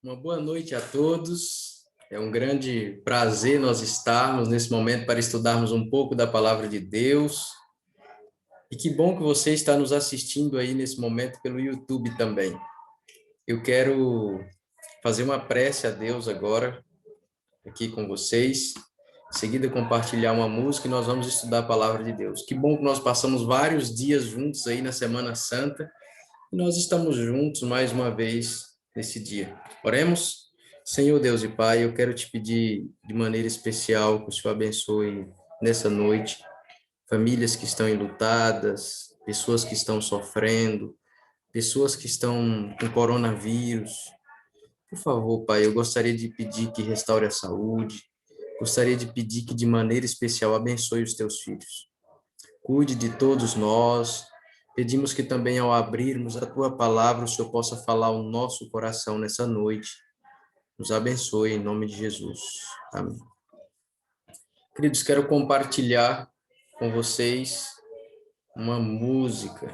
Uma boa noite a todos. É um grande prazer nós estarmos nesse momento para estudarmos um pouco da palavra de Deus. E que bom que você está nos assistindo aí nesse momento pelo YouTube também. Eu quero fazer uma prece a Deus agora, aqui com vocês. Em seguida, compartilhar uma música e nós vamos estudar a palavra de Deus. Que bom que nós passamos vários dias juntos aí na Semana Santa. E nós estamos juntos mais uma vez nesse dia. Oremos? Senhor Deus e Pai, eu quero te pedir de maneira especial que o Senhor abençoe nessa noite famílias que estão enlutadas, pessoas que estão sofrendo, pessoas que estão com coronavírus. Por favor, Pai, eu gostaria de pedir que restaure a saúde, gostaria de pedir que de maneira especial abençoe os teus filhos. Cuide de todos nós. Pedimos que também ao abrirmos a tua palavra, o Senhor possa falar ao nosso coração nessa noite. Nos abençoe em nome de Jesus. Amém. Queridos, quero compartilhar com vocês uma música.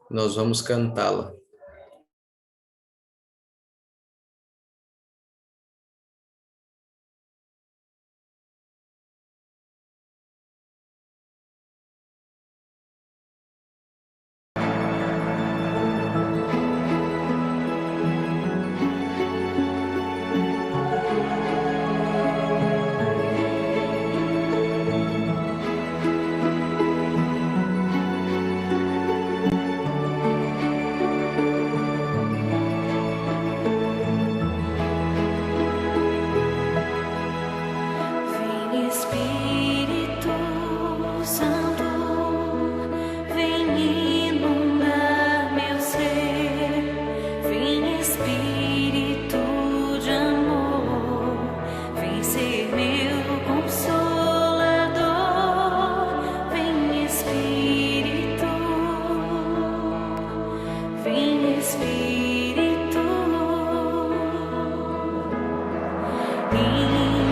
Nós vamos cantá-la.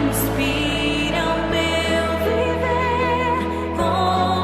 Inspira o meu viver com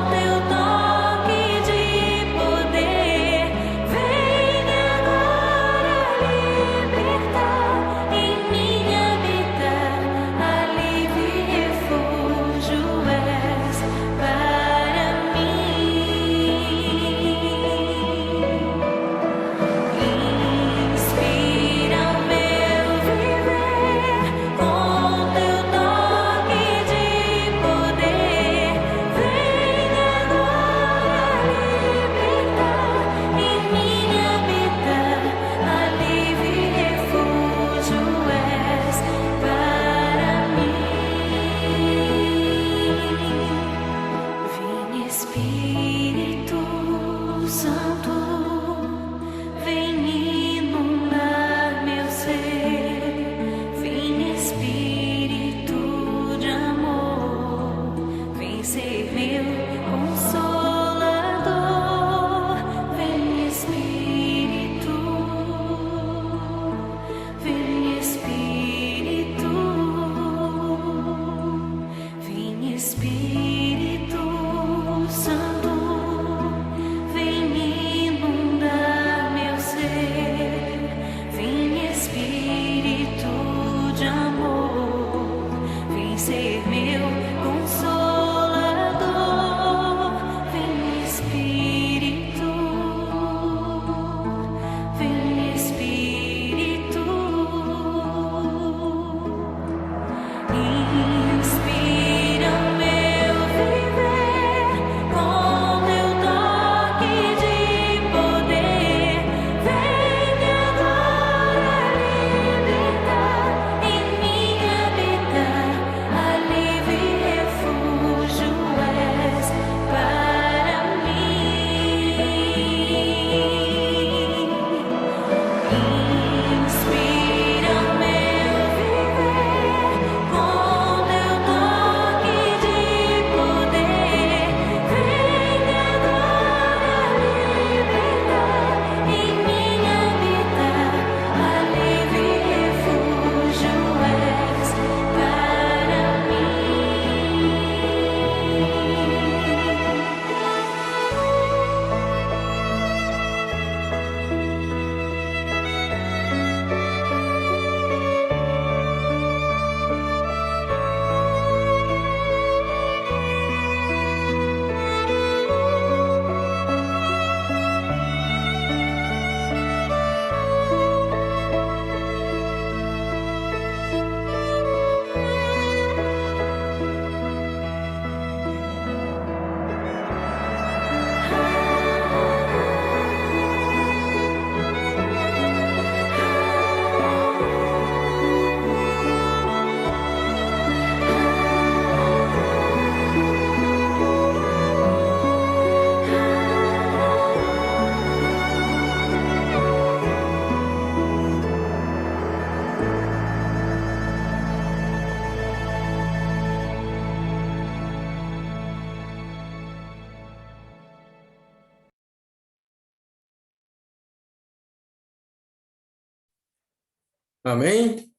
Amém?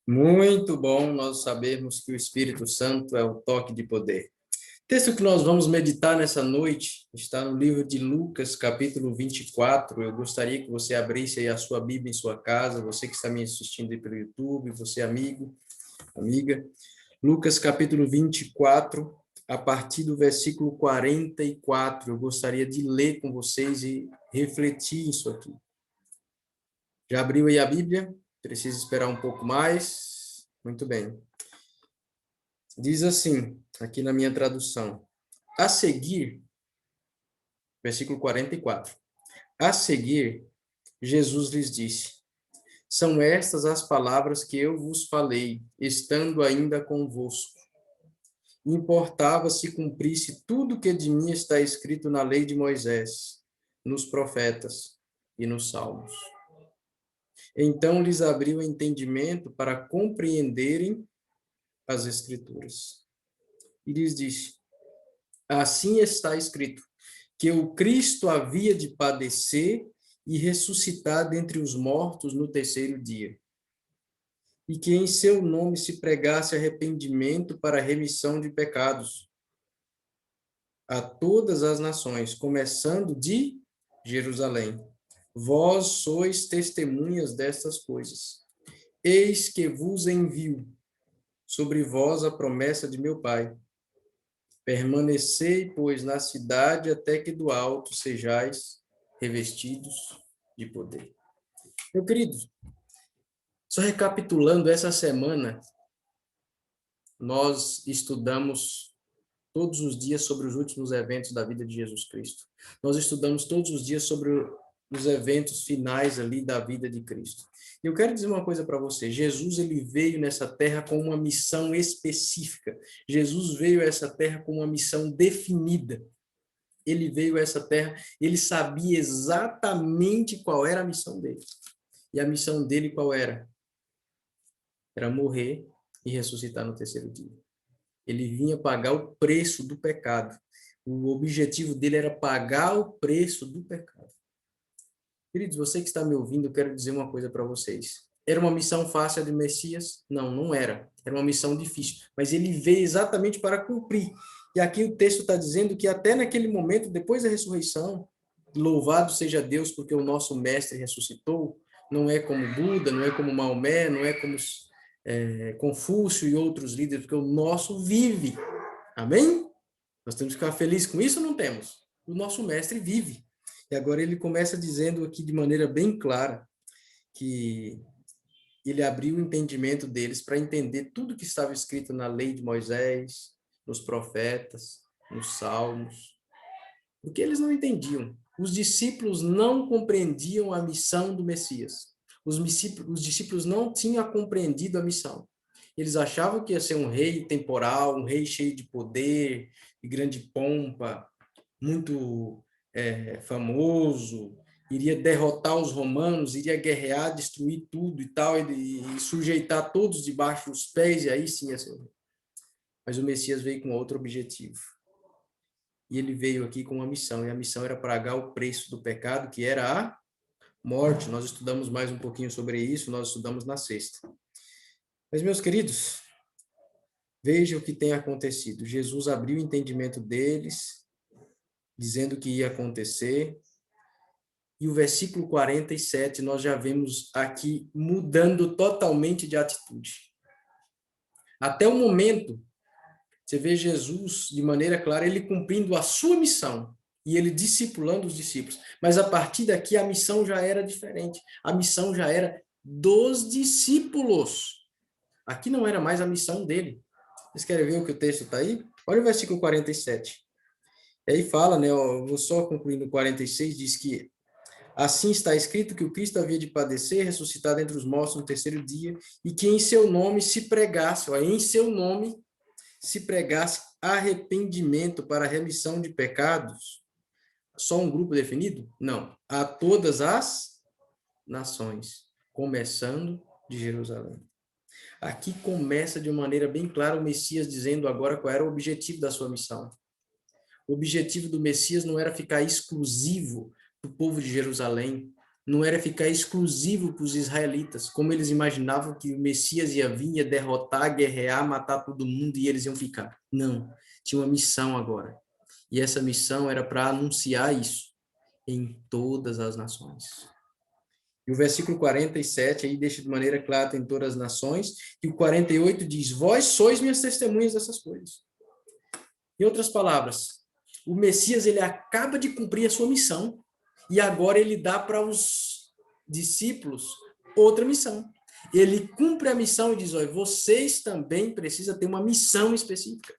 Muito bom nós sabermos que o Espírito Santo é o toque de poder. O texto que nós vamos meditar nessa noite está no livro de Lucas, capítulo 24. Eu gostaria que você abrisse aí a sua Bíblia em sua casa, você que está me assistindo aí pelo YouTube, você amigo, amiga. Lucas, capítulo 24, a partir do versículo 44. Eu gostaria de ler com vocês e refletir isso aqui. Já abriu aí a Bíblia? Precisa esperar um pouco mais? Muito bem. Diz assim, aqui na minha tradução. A seguir, versículo 44. A seguir, Jesus lhes disse: São estas as palavras que eu vos falei, estando ainda convosco. Importava se cumprisse tudo que de mim está escrito na lei de Moisés, nos profetas e nos salmos. Então lhes abriu o entendimento para compreenderem as Escrituras. E lhes disse: Assim está escrito, que o Cristo havia de padecer e ressuscitar dentre os mortos no terceiro dia, e que em seu nome se pregasse arrependimento para a remissão de pecados a todas as nações, começando de Jerusalém. Vós sois testemunhas destas coisas. Eis que vos envio sobre vós a promessa de meu Pai. Permanecei, pois, na cidade até que do alto sejais revestidos de poder. Meu querido, só recapitulando, essa semana nós estudamos todos os dias sobre os últimos eventos da vida de Jesus Cristo. Nós estudamos todos os dias sobre os eventos finais ali da vida de Cristo. E eu quero dizer uma coisa para você. Jesus, ele veio nessa terra com uma missão específica. Jesus veio a essa terra com uma missão definida. Ele veio a essa terra, ele sabia exatamente qual era a missão dele. E a missão dele qual era? Era morrer e ressuscitar no terceiro dia. Ele vinha pagar o preço do pecado. O objetivo dele era pagar o preço do pecado. Queridos, você que está me ouvindo, eu quero dizer uma coisa para vocês. Era uma missão fácil a do Messias? Não, não era. Era uma missão difícil. Mas ele veio exatamente para cumprir. E aqui o texto está dizendo que até naquele momento, depois da ressurreição, louvado seja Deus, porque o nosso mestre ressuscitou. Não é como Buda, não é como Maomé, não é como Confúcio e outros líderes, porque o nosso vive. Amém? Nós temos que ficar felizes com isso ou não temos? O nosso mestre vive. E agora ele começa dizendo aqui de maneira bem clara que ele abriu o entendimento deles para entender tudo que estava escrito na lei de Moisés, nos profetas, nos salmos. Porque eles não entendiam. Os discípulos não compreendiam a missão do Messias. Os discípulos não tinham compreendido a missão. Eles achavam que ia ser um rei temporal, um rei cheio de poder, de grande pompa, muito famoso, iria derrotar os romanos, iria guerrear, destruir tudo e tal, e sujeitar todos debaixo dos pés, e aí sim ia ser um rei. Mas o Messias veio com outro objetivo. E ele veio aqui com uma missão, e a missão era pagar o preço do pecado, que era a morte. Nós estudamos mais um pouquinho sobre isso, nós estudamos na sexta. Mas, meus queridos, veja o que tem acontecido. Jesus abriu o entendimento deles, dizendo que ia acontecer, e o versículo 47 nós já vemos aqui mudando totalmente de atitude. Até o momento, você vê Jesus, de maneira clara, ele cumprindo a sua missão e ele discipulando os discípulos. Mas a partir daqui a missão já era diferente. A missão já era dos discípulos. Aqui não era mais a missão dele. Vocês querem ver o que o texto está aí? Olha o versículo 47. E aí fala, né? Eu vou só concluir no 46, diz que assim está escrito que o Cristo havia de padecer, ressuscitar dentre os mortos no terceiro dia, e que em seu nome se pregasse, ó, em seu nome se pregasse arrependimento para a remissão de pecados. Só um grupo definido? Não. A todas as nações, começando de Jerusalém. Aqui começa de maneira bem clara o Messias dizendo agora qual era o objetivo da sua missão. O objetivo do Messias não era ficar exclusivo do povo de Jerusalém. não era ficar exclusivo para os israelitas, como eles imaginavam que o Messias ia vir, ia derrotar, guerrear, matar todo mundo e eles iam ficar. Não, tinha uma missão agora. E essa missão era para anunciar isso em todas as nações. E o versículo 47 aí deixa de maneira clara em todas as nações, e o 48 diz: vós sois minhas testemunhas dessas coisas. Em outras palavras, o Messias ele acaba de cumprir a sua missão, e agora ele dá para os discípulos outra missão. Ele cumpre a missão e diz: olha, vocês também precisam ter uma missão específica.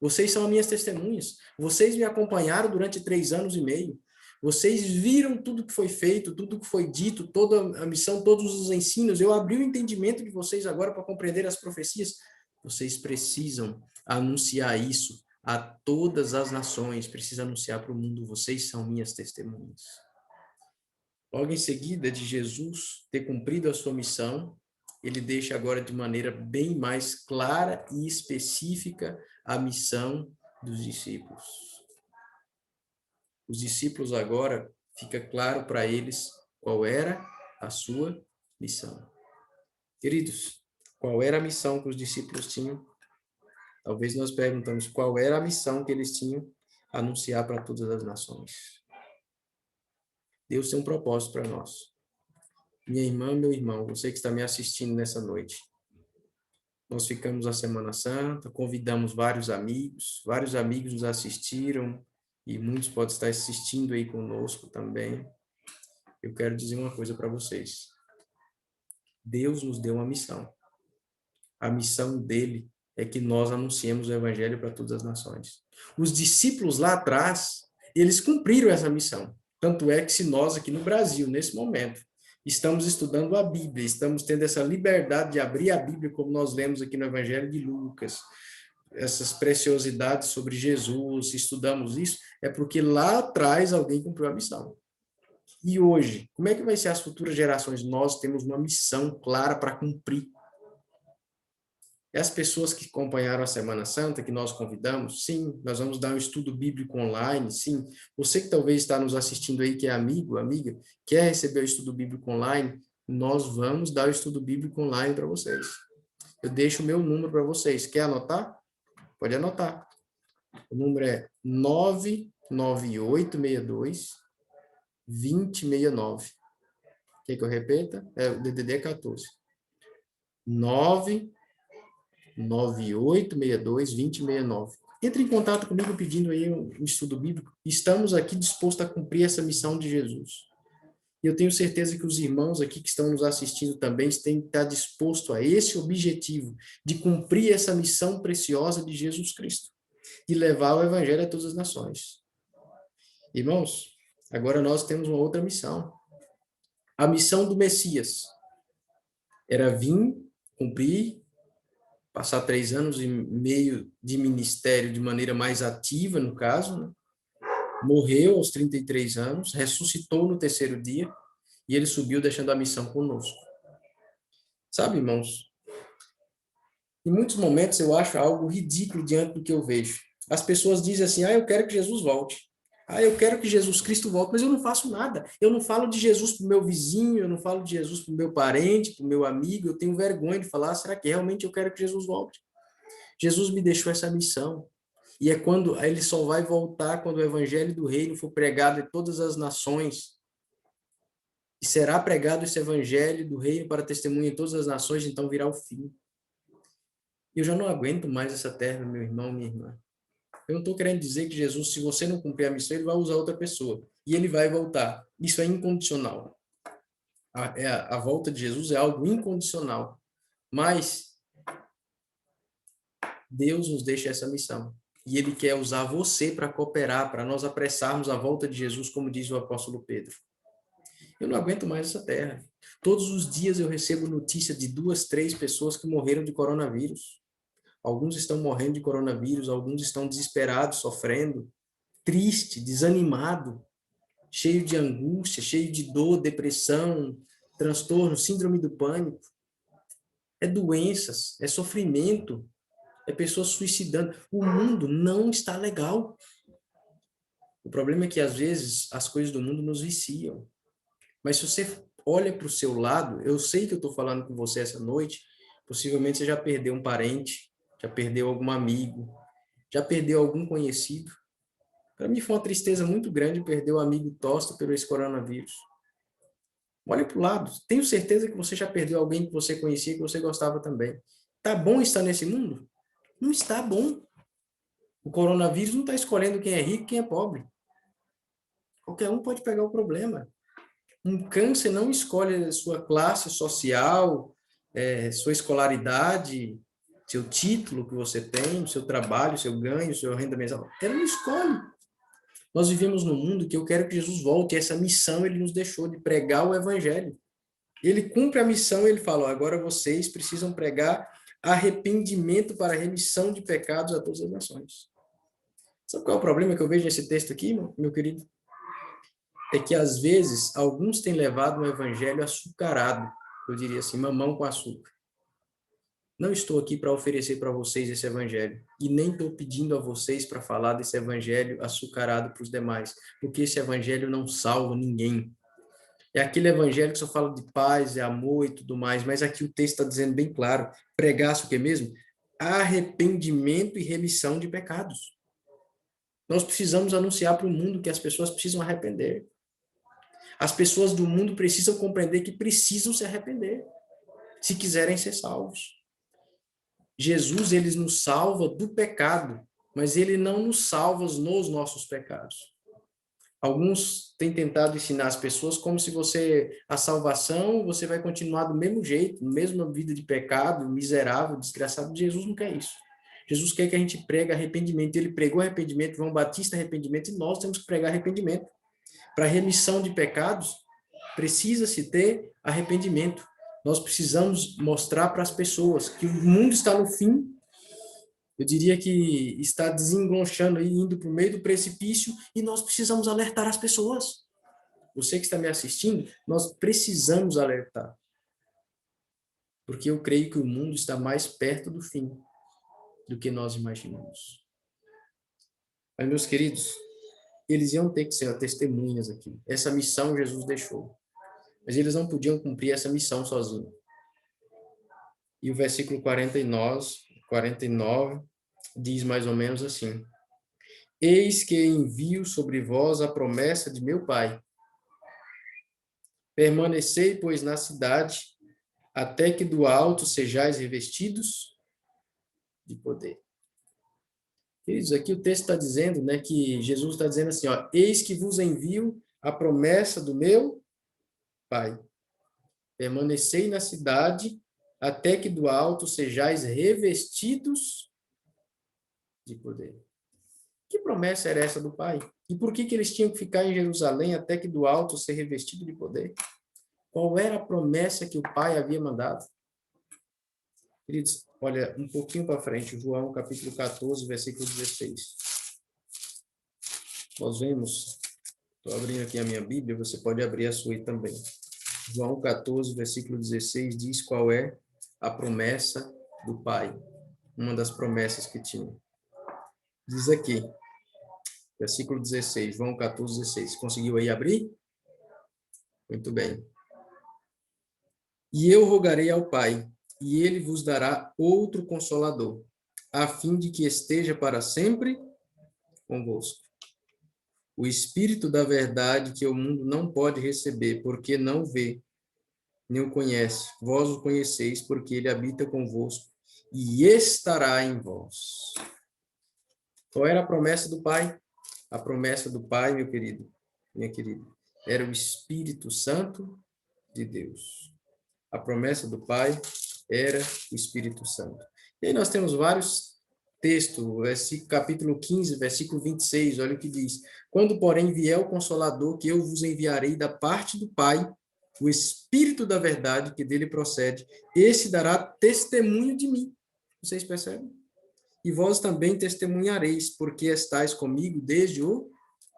Vocês são minhas testemunhas. Vocês me acompanharam durante 3 anos e meio. Vocês viram tudo que foi feito, tudo que foi dito, toda a missão, todos os ensinos. Eu abri o entendimento de vocês agora para compreender as profecias. Vocês precisam anunciar isso a todas as nações. Precisam anunciar para o mundo. Vocês são minhas testemunhas. Logo em seguida de Jesus ter cumprido a sua missão, ele deixa agora de maneira bem mais clara e específica a missão dos discípulos. Os discípulos agora, fica claro para eles qual era a sua missão. Queridos, qual era a missão que os discípulos tinham? Talvez nós perguntamos qual era a missão que eles tinham: anunciar para todas as nações. Deus tem um propósito para nós. Minha irmã, meu irmão, você que está me assistindo nessa noite. Nós ficamos a Semana Santa, convidamos vários amigos nos assistiram, e muitos podem estar assistindo aí conosco também. Eu quero dizer uma coisa para vocês. Deus nos deu uma missão. A missão dele é que nós anunciemos o evangelho para todas as nações. Os discípulos lá atrás, eles cumpriram essa missão. Tanto é que se nós aqui no Brasil, nesse momento, estamos estudando a Bíblia, estamos tendo essa liberdade de abrir a Bíblia, como nós lemos aqui no Evangelho de Lucas, essas preciosidades sobre Jesus, estudamos isso, é porque lá atrás alguém cumpriu a missão. E hoje, como é que vai ser as futuras gerações? Nós temos uma missão clara para cumprir. E as pessoas que acompanharam a Semana Santa, que nós convidamos, sim, nós vamos dar um estudo bíblico online, sim. Você que talvez está nos assistindo aí, que é amigo, amiga, quer receber o estudo bíblico online, nós vamos dar o estudo bíblico online para vocês. Eu deixo o meu número para vocês. Quer anotar? Pode anotar. O número é 99862-2069. Quer que eu repita? O DDD é 14. 99862-2069. Entre em contato comigo pedindo aí um estudo bíblico. Estamos aqui dispostos a cumprir essa missão de Jesus. E eu tenho certeza que os irmãos aqui que estão nos assistindo também têm que estar dispostos a esse objetivo de cumprir essa missão preciosa de Jesus Cristo, de levar o evangelho a todas as nações. Irmãos, agora nós temos uma outra missão. A missão do Messias era vir, cumprir, passar 3 anos e meio de ministério de maneira mais ativa, no caso, né? Morreu aos 33 anos, ressuscitou no 3º dia, e ele subiu deixando a missão conosco. Sabe, irmãos, em muitos momentos eu acho algo ridículo diante do que eu vejo. As pessoas dizem assim: eu quero que Jesus volte. Eu quero que Jesus Cristo volte, mas eu não faço nada. Eu não falo de Jesus para o meu vizinho, eu não falo de Jesus para o meu parente, para o meu amigo. Eu tenho vergonha de falar: será que realmente eu quero que Jesus volte? Jesus me deixou essa missão. E é quando ele só vai voltar quando o evangelho do reino for pregado em todas as nações. E será pregado esse evangelho do reino para testemunha em todas as nações, então virá o fim. Eu já não aguento mais essa terra, meu irmão, minha irmã. Eu não estou querendo dizer que Jesus, se você não cumprir a missão, ele vai usar outra pessoa. E ele vai voltar. Isso é incondicional. A volta de Jesus é algo incondicional. Mas Deus nos deixa essa missão. E ele quer usar você para cooperar, para nós apressarmos a volta de Jesus, como diz o apóstolo Pedro. Eu não aguento mais essa terra. Todos os dias eu recebo notícia de 2, 3 pessoas que morreram de coronavírus. Alguns estão morrendo de coronavírus, alguns estão desesperados, sofrendo, triste, desanimado, cheio de angústia, cheio de dor, depressão, transtorno, síndrome do pânico. É doenças, é sofrimento, é pessoas suicidando. O mundo não está legal. O problema é que, às vezes, as coisas do mundo nos viciam. Mas se você olha para o seu lado, eu sei que eu estou falando com você essa noite, possivelmente você já perdeu um parente, já perdeu algum amigo, já perdeu algum conhecido. Para mim foi uma tristeza muito grande perder o amigo Tosta pelo esse coronavírus. Olha para o lado. Tenho certeza que você já perdeu alguém que você conhecia, que você gostava também. Tá bom estar nesse mundo? Não está bom. O coronavírus não está escolhendo quem é rico e quem é pobre. Qualquer um pode pegar o problema. Um câncer não escolhe sua classe social, sua escolaridade, seu título que você tem, seu trabalho, seu ganho, sua renda mensal. Ela não escolhe. Nós vivemos num mundo que eu quero que Jesus volte. Essa missão ele nos deixou de pregar o evangelho. Ele cumpre a missão e ele fala, agora vocês precisam pregar arrependimento para remissão de pecados a todas as nações. Sabe qual é o problema que eu vejo nesse texto aqui, meu querido? É que, às vezes, alguns têm levado um evangelho açucarado, eu diria assim, mamão com açúcar. Não estou aqui para oferecer para vocês esse evangelho, e nem estou pedindo a vocês para falar desse evangelho açucarado para os demais, porque esse evangelho não salva ninguém. É aquele evangelho que só fala de paz, amor e tudo mais, mas aqui o texto está dizendo bem claro, pregasse o que mesmo? Arrependimento e remissão de pecados. Nós precisamos anunciar para o mundo que as pessoas precisam arrepender. As pessoas do mundo precisam compreender que precisam se arrepender, se quiserem ser salvos. Jesus, ele nos salva do pecado, mas ele não nos salva nos nossos pecados. Alguns têm tentado ensinar as pessoas como se a salvação, você vai continuar do mesmo jeito, mesma vida de pecado, miserável, desgraçado. Jesus não quer isso. Jesus quer que a gente pregue arrependimento. Ele pregou arrependimento, João Batista arrependimento, e nós temos que pregar arrependimento. Para remissão de pecados, precisa-se ter arrependimento. Nós precisamos mostrar para as pessoas que o mundo está no fim. Eu diria que está desengonchando e indo para o meio do precipício e nós precisamos alertar as pessoas. Você que está me assistindo, nós precisamos alertar. Porque eu creio que o mundo está mais perto do fim do que nós imaginamos. Mas, meus queridos, eles iam ter que ser testemunhas aqui. Essa missão Jesus deixou. Mas eles não podiam cumprir essa missão sozinhos. E o versículo 49 diz mais ou menos assim: Eis que envio sobre vós a promessa de meu Pai. Permanecei, pois, na cidade, até que do alto sejais revestidos de poder. Queridos, aqui o texto está dizendo, né, que Jesus está dizendo assim, ó, eis que vos envio a promessa do meu Pai. Permanecei na cidade, até que do alto sejais revestidos de poder. Que promessa era essa do Pai? E por que eles tinham que ficar em Jerusalém até que do alto ser revestido de poder? Qual era a promessa que o Pai havia mandado? Queridos, olha, um pouquinho para frente, João capítulo 14, versículo 16. Nós vemos, estou abrindo aqui a minha Bíblia, você pode abrir a sua aí também. João 14, versículo 16, diz qual é a promessa do Pai. Uma das promessas que tinha. Diz aqui, versículo 16, João 14, 16. Conseguiu aí abrir? Muito bem. E eu rogarei ao Pai, e ele vos dará outro Consolador, a fim de que esteja para sempre convosco. O Espírito da verdade que o mundo não pode receber, porque não vê, nem o conhece. Vós o conheceis, porque ele habita convosco e estará em vós. Qual era a promessa do Pai? A promessa do Pai, meu querido, minha querida, era o Espírito Santo de Deus. A promessa do Pai era o Espírito Santo. E aí nós temos vários textos, capítulo 15, versículo 26, olha o que diz. Quando, porém, vier o Consolador, que eu vos enviarei da parte do Pai, o Espírito da verdade, que dele procede, esse dará testemunho de mim. Vocês percebem? E vós também testemunhareis, porque estáis comigo desde o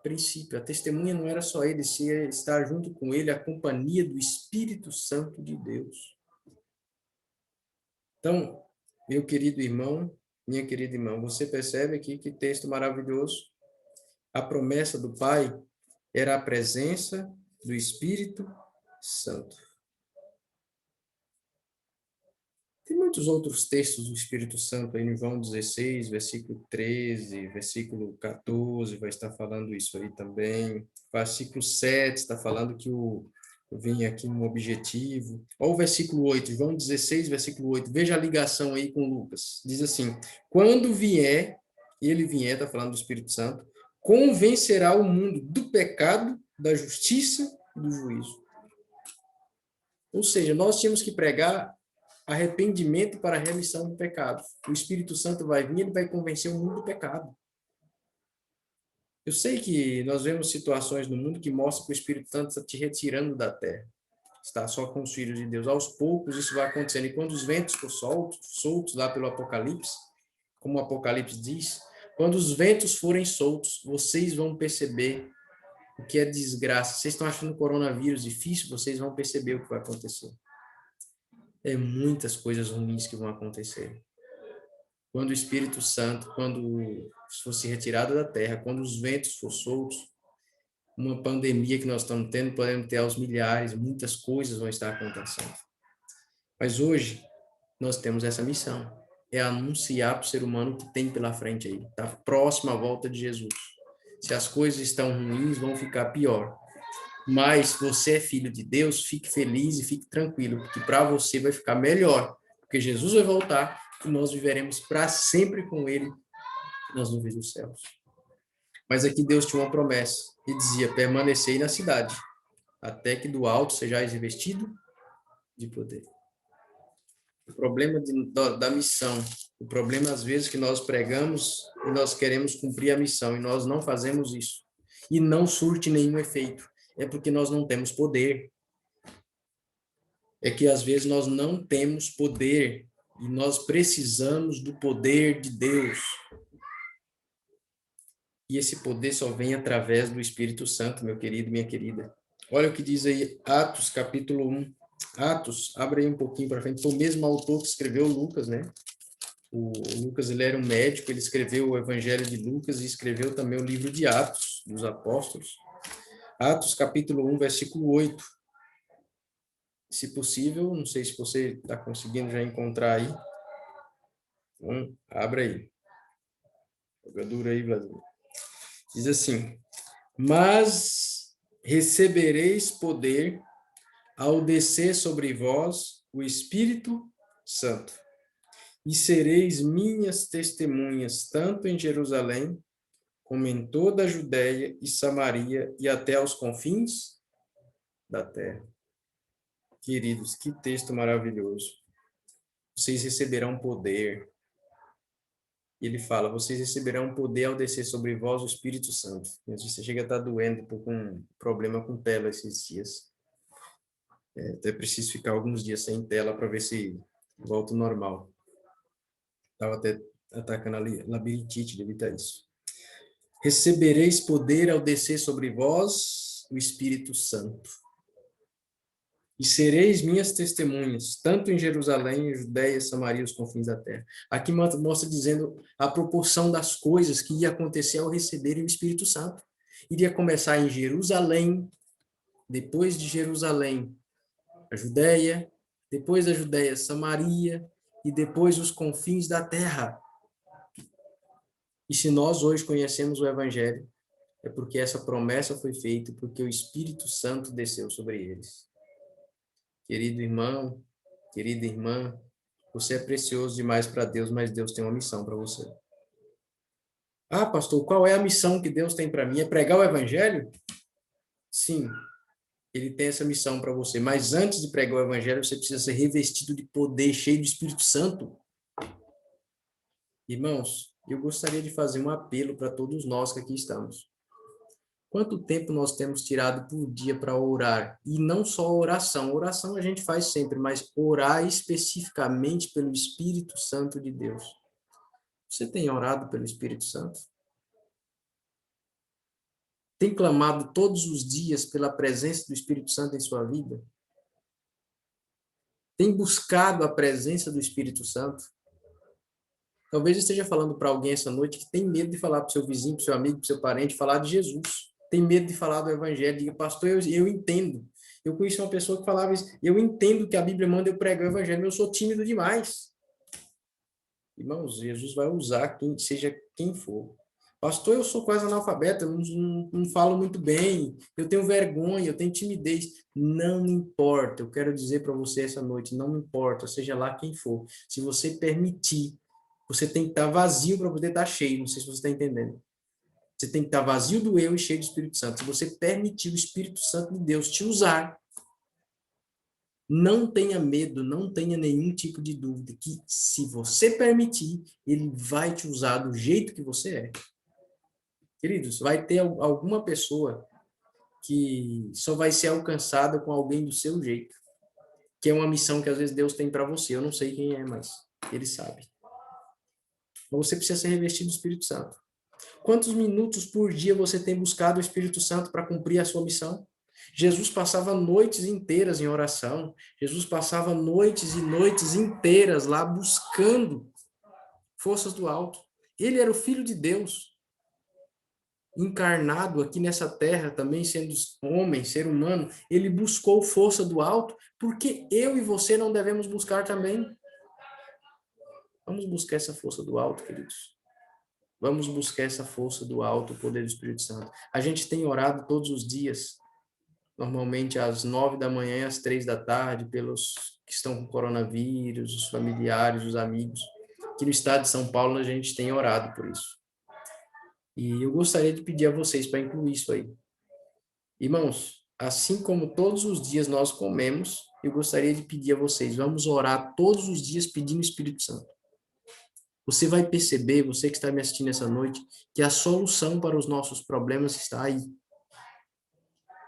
princípio. A testemunha não era só ele, se estar junto com ele, a companhia do Espírito Santo de Deus. Então, meu querido irmão, minha querida irmã, você percebe aqui que texto maravilhoso? A promessa do Pai era a presença do Espírito Santo. Tem muitos outros textos do Espírito Santo aí em João 16, versículo 13, versículo 14, vai estar falando isso aí também. Versículo 7 está falando que eu vim aqui um objetivo. Olha o versículo 8, João 16, versículo 8. Veja a ligação aí com Lucas. Diz assim: quando vier, ele vier, está falando do Espírito Santo, convencerá o mundo do pecado, da justiça e do juízo. Ou seja, nós tínhamos que pregar arrependimento para a remissão do pecado. O Espírito Santo vai vir, ele vai convencer o mundo do pecado. Eu sei que nós vemos situações no mundo que mostram que o Espírito Santo está te retirando da terra. Está só com os filhos de Deus. Aos poucos isso vai acontecendo. E quando os ventos forem soltos lá pelo Apocalipse, como o Apocalipse diz, quando os ventos forem soltos, vocês vão perceber o que é desgraça. Vocês estão achando o coronavírus difícil, vocês vão perceber o que vai acontecer. É muitas coisas ruins que vão acontecer. Quando o Espírito Santo, quando fosse retirado da terra, quando os ventos for soltos, uma pandemia que nós estamos tendo, podemos ter aos milhares, muitas coisas vão estar acontecendo. Mas hoje, nós temos essa missão, é anunciar para o ser humano o que tem pela frente aí, está próximo à volta de Jesus. Se as coisas estão ruins, vão ficar pior. Mas você é filho de Deus, fique feliz e fique tranquilo, porque para você vai ficar melhor, porque Jesus vai voltar e nós viveremos para sempre com ele nas nuvens dos céus. Mas aqui Deus tinha uma promessa e dizia: permanecei na cidade, até que do alto sejais revestido de poder. O problema da missão, o problema às vezes que nós pregamos e nós queremos cumprir a missão e nós não fazemos isso e não surte nenhum efeito. É porque nós não temos poder. É que às vezes nós não temos poder e nós precisamos do poder de Deus. E esse poder só vem através do Espírito Santo, meu querido, minha querida. Olha o que diz aí Atos, capítulo 1. Atos, abre aí um pouquinho para frente. Foi o mesmo autor que escreveu Lucas, né? O Lucas, ele era um médico, ele escreveu o Evangelho de Lucas e escreveu também o livro de Atos, dos Apóstolos. Atos, capítulo 1, versículo 8. Se possível, não sei se você está conseguindo já encontrar aí. Então, abre aí. Jogadura aí, Vladimir. Diz assim: mas recebereis poder ao descer sobre vós o Espírito Santo, e sereis minhas testemunhas, tanto em Jerusalém, como em toda a Judéia e Samaria, e até aos confins da terra. Queridos, que texto maravilhoso. Vocês receberão poder. Ele fala: vocês receberão poder ao descer sobre vós o Espírito Santo. Você chega a estar doendo, estou com um problema com tela esses dias. Até preciso ficar alguns dias sem tela para ver se volta ao normal. Estava até atacando a labirintite devido a isso. Recebereis poder ao descer sobre vós o Espírito Santo. E sereis minhas testemunhas, tanto em Jerusalém, Judéia, Samaria, os confins da terra. Aqui mostra dizendo a proporção das coisas que ia acontecer ao receberem o Espírito Santo. Iria começar em Jerusalém, depois de Jerusalém, a Judéia, depois da Judéia, Samaria, e depois os confins da terra. E se nós hoje conhecemos o Evangelho, é porque essa promessa foi feita, porque o Espírito Santo desceu sobre eles. Querido irmão, querida irmã, você é precioso demais para Deus, mas Deus tem uma missão para você. Ah, pastor, qual é a missão que Deus tem para mim? É pregar o Evangelho? Sim, ele tem essa missão para você, mas antes de pregar o Evangelho, você precisa ser revestido de poder, cheio do Espírito Santo. Irmãos, eu gostaria de fazer um apelo para todos nós que aqui estamos. Quanto tempo nós temos tirado por dia para orar? E não só oração. Oração a gente faz sempre, mas orar especificamente pelo Espírito Santo de Deus. Você tem orado pelo Espírito Santo? Tem clamado todos os dias pela presença do Espírito Santo em sua vida? Tem buscado a presença do Espírito Santo? Talvez eu esteja falando para alguém essa noite que tem medo de falar para o seu vizinho, para o seu amigo, para o seu parente, falar de Jesus. Tem medo de falar do Evangelho. Diga: pastor, eu entendo. Eu conheci uma pessoa que falava isso. Eu entendo que a Bíblia manda eu pregar o evangelho, mas eu sou tímido demais. Irmãos, Jesus vai usar quem seja quem for. Pastor, eu sou quase analfabeto, eu não falo muito bem, eu tenho vergonha, eu tenho timidez. Não importa, eu quero dizer para você essa noite, não importa, seja lá quem for. Se você permitir, você tem que estar vazio para poder estar cheio. Não sei se você está entendendo. Você tem que estar vazio do eu e cheio do Espírito Santo. Se você permitir o Espírito Santo de Deus te usar, não tenha medo, não tenha nenhum tipo de dúvida que se você permitir, ele vai te usar do jeito que você é. Queridos, vai ter alguma pessoa que só vai ser alcançada com alguém do seu jeito, que é uma missão que às vezes Deus tem para você. Eu não sei quem é, mas ele sabe. Então você precisa ser revestido do Espírito Santo. Quantos minutos por dia você tem buscado o Espírito Santo para cumprir a sua missão? Jesus passava noites inteiras em oração. Jesus passava noites e noites inteiras lá buscando forças do alto. Ele era o Filho de Deus, encarnado aqui nessa terra, também sendo homem, ser humano. Ele buscou força do alto, porque eu e você não devemos buscar também. Vamos buscar essa força do alto, queridos. Vamos buscar essa força do alto, o poder do Espírito Santo. A gente tem orado todos os dias, normalmente às 9 da manhã e às 3 da tarde, pelos que estão com coronavírus, os familiares, os amigos. Aqui no estado de São Paulo a gente tem orado por isso. E eu gostaria de pedir a vocês para incluir isso aí. Irmãos, assim como todos os dias nós comemos, eu gostaria de pedir a vocês, vamos orar todos os dias pedindo o Espírito Santo. Você vai perceber, você que está me assistindo essa noite, que a solução para os nossos problemas está aí.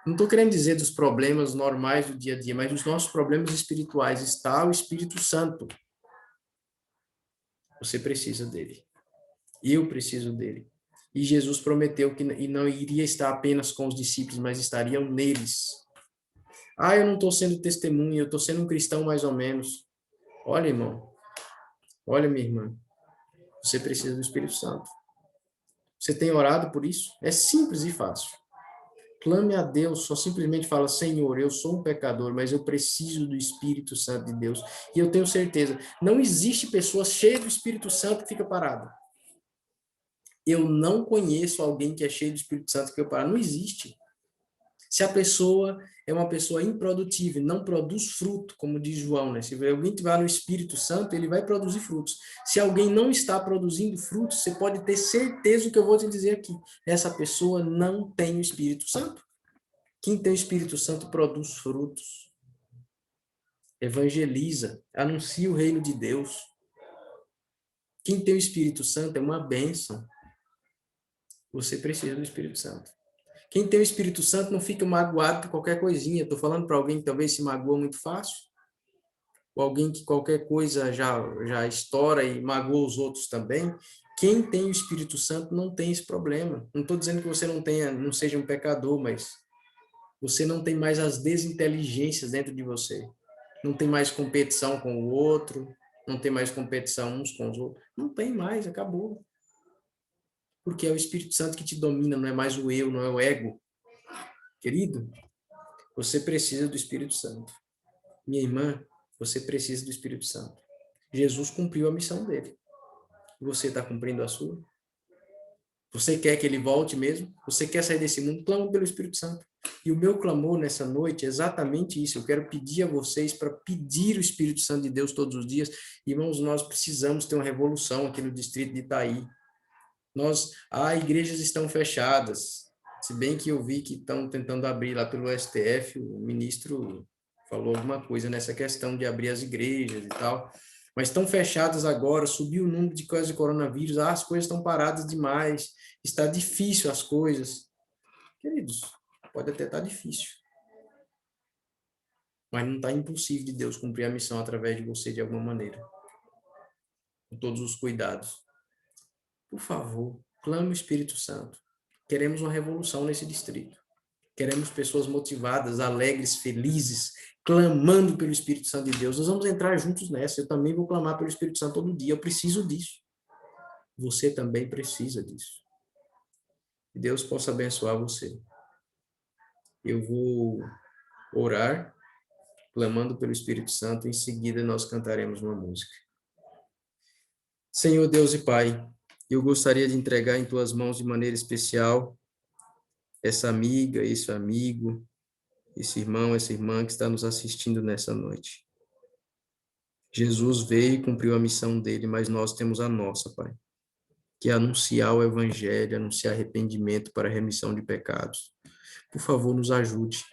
Não estou querendo dizer dos problemas normais do dia a dia, mas dos nossos problemas espirituais está o Espírito Santo. Você precisa dele. Eu preciso dele. E Jesus prometeu que não iria estar apenas com os discípulos, mas estariam neles. Ah, eu não estou sendo testemunha, eu estou sendo um cristão mais ou menos. Olha, irmão. Olha, minha irmã. Você precisa do Espírito Santo. Você tem orado por isso? É simples e fácil. Clame a Deus, só simplesmente fala, Senhor, eu sou um pecador, mas eu preciso do Espírito Santo de Deus. E eu tenho certeza, não existe pessoa cheia do Espírito Santo que fica parada. Eu não conheço alguém que é cheio do Espírito Santo que fica parado. Não existe. Se a pessoa é uma pessoa improdutiva, não produz fruto, como diz João, né? Se alguém tiver no Espírito Santo, ele vai produzir frutos. Se alguém não está produzindo frutos, você pode ter certeza do que eu vou te dizer aqui. Essa pessoa não tem o Espírito Santo. Quem tem o Espírito Santo produz frutos, evangeliza, anuncia o reino de Deus. Quem tem o Espírito Santo é uma bênção. Você precisa do Espírito Santo. Quem tem o Espírito Santo não fica magoado por qualquer coisinha. Estou falando para alguém que talvez se magoa muito fácil, ou alguém que qualquer coisa já estoura e magoa os outros também. Quem tem o Espírito Santo não tem esse problema. Não estou dizendo que você não seja um pecador, mas você não tem mais as desinteligências dentro de você. Não tem mais competição com o outro, não tem mais competição uns com os outros. Não tem mais, acabou. Porque é o Espírito Santo que te domina, não é mais o eu, não é o ego. Querido, você precisa do Espírito Santo. Minha irmã, você precisa do Espírito Santo. Jesus cumpriu a missão dele. Você está cumprindo a sua? Você quer que ele volte mesmo? Você quer sair desse mundo? Clama pelo Espírito Santo. E o meu clamor nessa noite é exatamente isso. Eu quero pedir a vocês para pedir o Espírito Santo de Deus todos os dias. Irmãos, nós precisamos ter uma revolução aqui no distrito de Itaí. Igrejas estão fechadas. Se bem que eu vi que estão tentando abrir lá pelo STF, o ministro falou alguma coisa nessa questão de abrir as igrejas e tal. Mas estão fechadas agora, subiu o número de casos de coronavírus, as coisas estão paradas demais, está difícil as coisas. Queridos, pode até estar difícil, mas não está impossível de Deus cumprir a missão através de você de alguma maneira, com todos os cuidados. Por favor, clame o Espírito Santo. Queremos uma revolução nesse distrito. Queremos pessoas motivadas, alegres, felizes, clamando pelo Espírito Santo de Deus. Nós vamos entrar juntos nessa. Eu também vou clamar pelo Espírito Santo todo dia. Eu preciso disso. Você também precisa disso. Que Deus possa abençoar você. Eu vou orar, clamando pelo Espírito Santo. Em seguida, nós cantaremos uma música. Senhor Deus e Pai, eu gostaria de entregar em tuas mãos de maneira especial essa amiga, esse amigo, esse irmão, essa irmã que está nos assistindo nessa noite. Jesus veio e cumpriu a missão dele, mas nós temos a nossa, Pai, que é anunciar o Evangelho, anunciar arrependimento para a remissão de pecados. Por favor, nos ajude.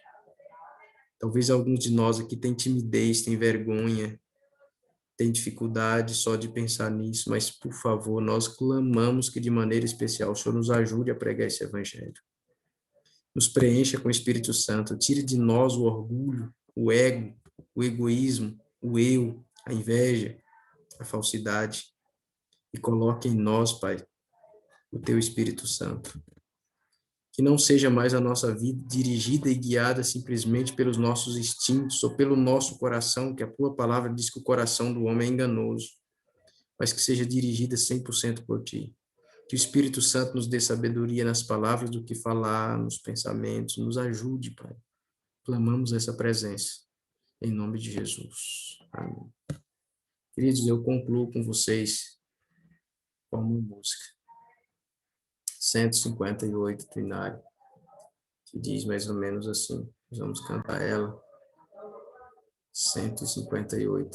Talvez alguns de nós aqui têm timidez, têm vergonha, têm dificuldade só de pensar nisso, mas, por favor, nós clamamos que, de maneira especial, o Senhor nos ajude a pregar esse Evangelho. Nos preencha com o Espírito Santo, tire de nós o orgulho, o ego, o egoísmo, o eu, a inveja, a falsidade, e coloque em nós, Pai, o Teu Espírito Santo. Que não seja mais a nossa vida dirigida e guiada simplesmente pelos nossos instintos ou pelo nosso coração, que a Tua palavra diz que o coração do homem é enganoso, mas que seja dirigida 100% por Ti. Que o Espírito Santo nos dê sabedoria nas palavras do que falar, nos pensamentos, nos ajude, Pai. Clamamos essa presença, em nome de Jesus. Amém. Queridos, eu concluo com vocês com uma música. 158, Trinário, que diz mais ou menos assim. Nós vamos cantar ela. 158.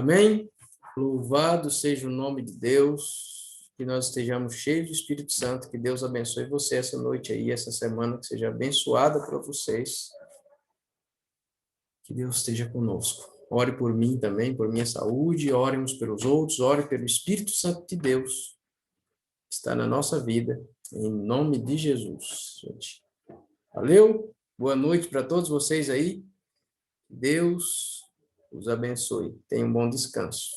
Amém? Louvado seja o nome de Deus, que nós estejamos cheios do Espírito Santo, que Deus abençoe você essa noite aí, essa semana, que seja abençoada para vocês, que Deus esteja conosco. Ore por mim também, por minha saúde, ore uns pelos outros, ore pelo Espírito Santo de Deus, que está na nossa vida, em nome de Jesus, gente. Valeu? Boa noite para todos vocês aí. Deus os abençoe. Tenham um bom descanso.